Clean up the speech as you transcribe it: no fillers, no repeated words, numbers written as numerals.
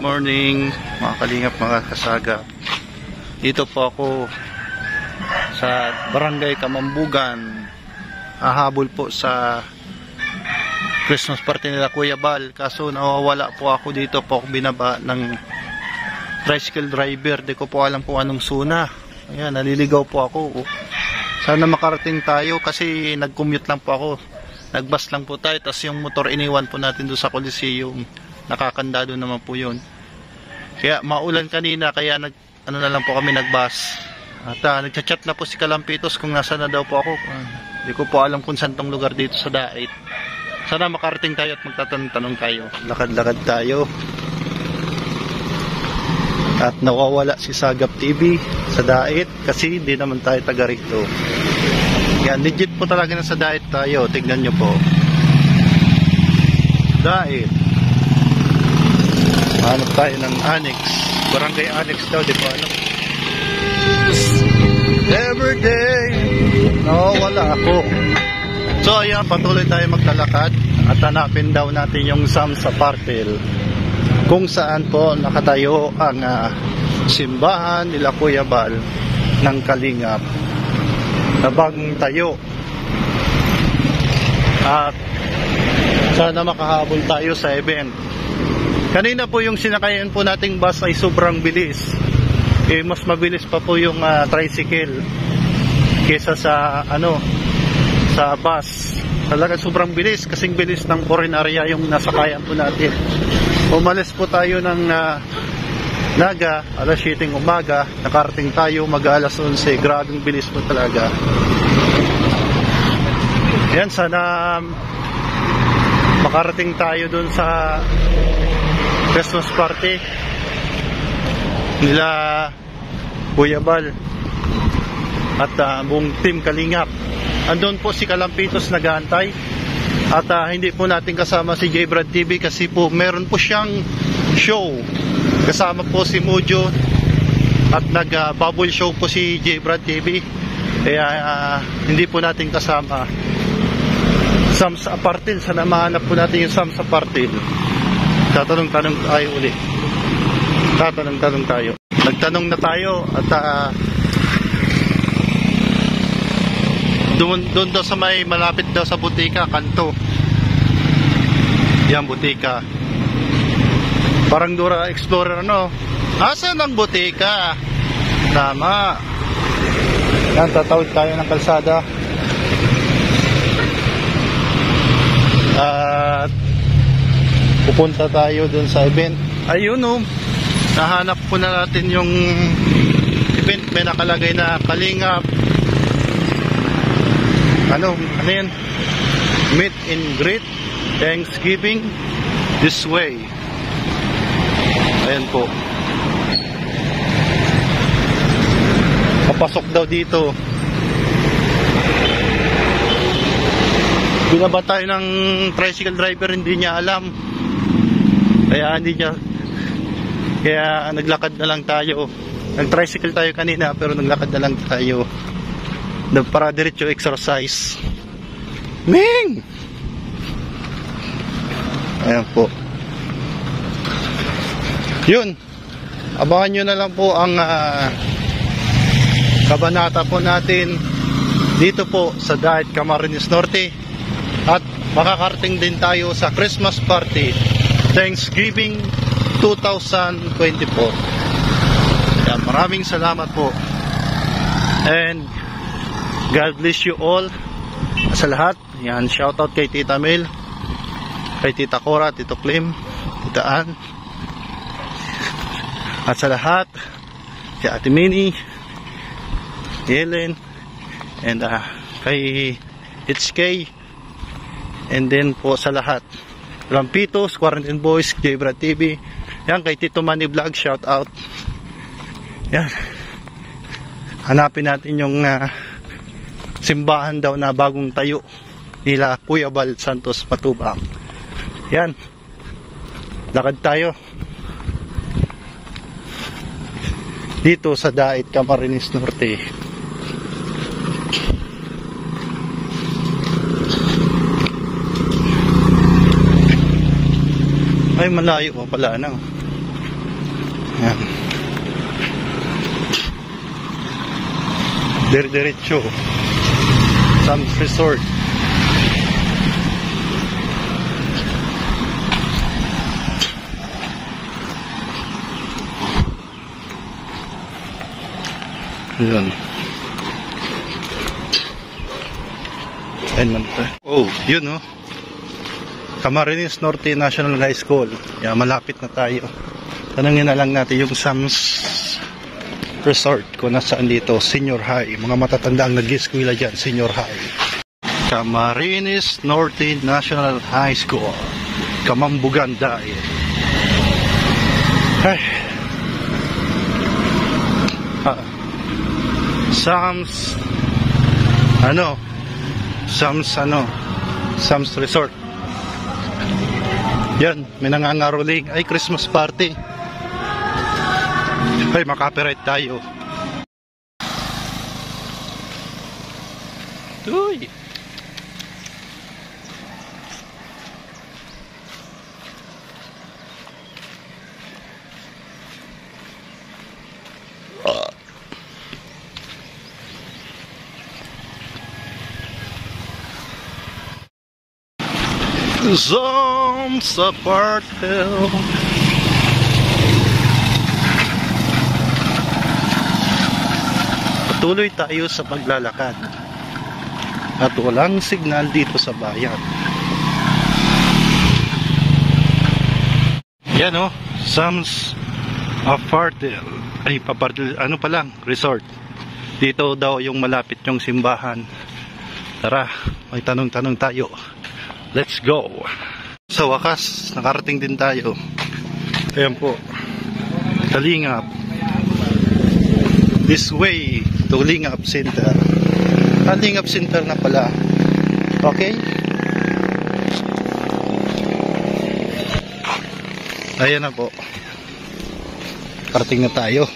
morning mga kalingap, mga kasaga. Dito po ako sa Barangay Kamambugan, hahabol po sa Christmas party nila Kuya Bal. Kaso nawawala po ako, dito po ako binaba ng tricycle driver. Di ko po alam kung anong suna. Ayan, naliligaw po ako. Sana makarating tayo kasi nag-commute lang po ako. Nagbus lang po tayo, tapos yung motor iniwan po natin doon sa Coliseum. Nakakandado naman po yun. Kaya maulan kanina, kaya ano na lang po kami nagbus. At nagchat-chat na po si Kalampitos kung nasa na daw po ako. Hindi ko po alam kung saan tong lugar dito sa Dait. Sana makarating tayo at magtatanong-tanong tayo. Lakad-lakad tayo. At nawawala si Sagap TV sa Dait kasi hindi naman tayo taga rito. Yan, legit po talaga na sa Dait tayo. Tignan nyo po. Dait. Hanap tayo ng Annex. Barangay Annex daw, di ba? Everyday nawawala ako. So ayan, patuloy tayo maglalakad at hanapin daw natin yung Samsa Partil, kung saan po nakatayo ang simbahan nila Kuya Bal ng Kalingap na bagong tayo. At sana makahabol tayo sa event. Kanina po yung sinakayan po nating bus ay sobrang bilis. Mas mabilis pa po yung tricycle kesa sa sa bus. Talaga sobrang bilis, kasing bilis ng foreign area yung nasakayan po natin. Umalis po tayo ng Naga alas 7 umaga, nakarating tayo mag-alas 11. Grabing bilis po talaga. Yan, sana makarating tayo dun sa Christmas party nila Kuya Bal at buong team Kalingap. Andun po si Kalampitos nag-aantay. At hindi po natin kasama si J Brad TV kasi po meron po siyang show. Kasama po si Mojo at nag-bubble show po si J Brad TV. Kaya hindi po natin kasama Samsa Partil. Sana mahanap po natin yung Samsa Partil. Tatanong-tanong tayo ulit. Tatanong-tanong tayo. Nagtanong na tayo at doon daw sa may malapit daw sa butika, kanto. Yan, butika. Parang Dora Explorer, Asan ang butika? Tama. Yan, tatawid tayo ng kalsada. At pupunta tayo dun sa event. Ayun, nahanap po na natin yung event. May nakalagay na Kalingap. Ano yan? Meet and greet Thanksgiving this way. Ayan po. Papasok daw dito. Binaba tayo ng tricycle driver, hindi niya alam. Kaya naglakad na lang tayo. Nag-tricycle tayo kanina pero naglakad na lang tayo para diretso exercise. Ming! Ayan po. Yun. Abangan nyo na lang po ang kabanata po natin dito po sa Dait, Camarines Norte. At makakarating din tayo sa Christmas party Thanksgiving 2024. Yan, maraming salamat po. And God bless you all sa lahat. Yan, shoutout kay Tita Mel, kay Tita Cora, Tito Clem, Tita Ann, at sa lahat kay Ate Minnie, Helen, and kay HK, and then po sa lahat Lampitos, Quarantine Boys, J Brad TV. Yan, kay Tito Manny Vlog, shoutout. Yan, hanapin natin yung simbahan daw na bagong tayo nila Kuya Bal Santos Matubang. Yan, lakad tayo dito sa Dait, Camarines Norte. Ay, malayo pa pala, Diretso. Sam's Resort. Yun. Oh, yun oh. Camarines Norte National High School. Yeah, malapit na tayo. Tanungin na lang natin yung Sam's Resort kung nasaan dito. Senior High. Mga matatanda ang nag-eskwela dyan. Senior High. Camarines Norte National High School. Kamambugan dahil. Ay. Sam's Sam's Resort. Yan, may nangangaroling. Ay, Christmas party. Ay, makapiright tayo. Uy! Zoom sa Park Hill. Patuloy tayo sa paglalakad at walang signal dito sa bayan. Yan o, Sam's Apartel. Ay, Papartel, ano pa lang, resort. Dito daw yung malapit yung simbahan. Tara, may tanong-tanong tayo. Let's go. Sa wakas, nakarating din tayo. Ayan po, Kalingap. This way to Lingap Center. Lingap Center na pala. Okay? Ayan na po. Parating na tayo.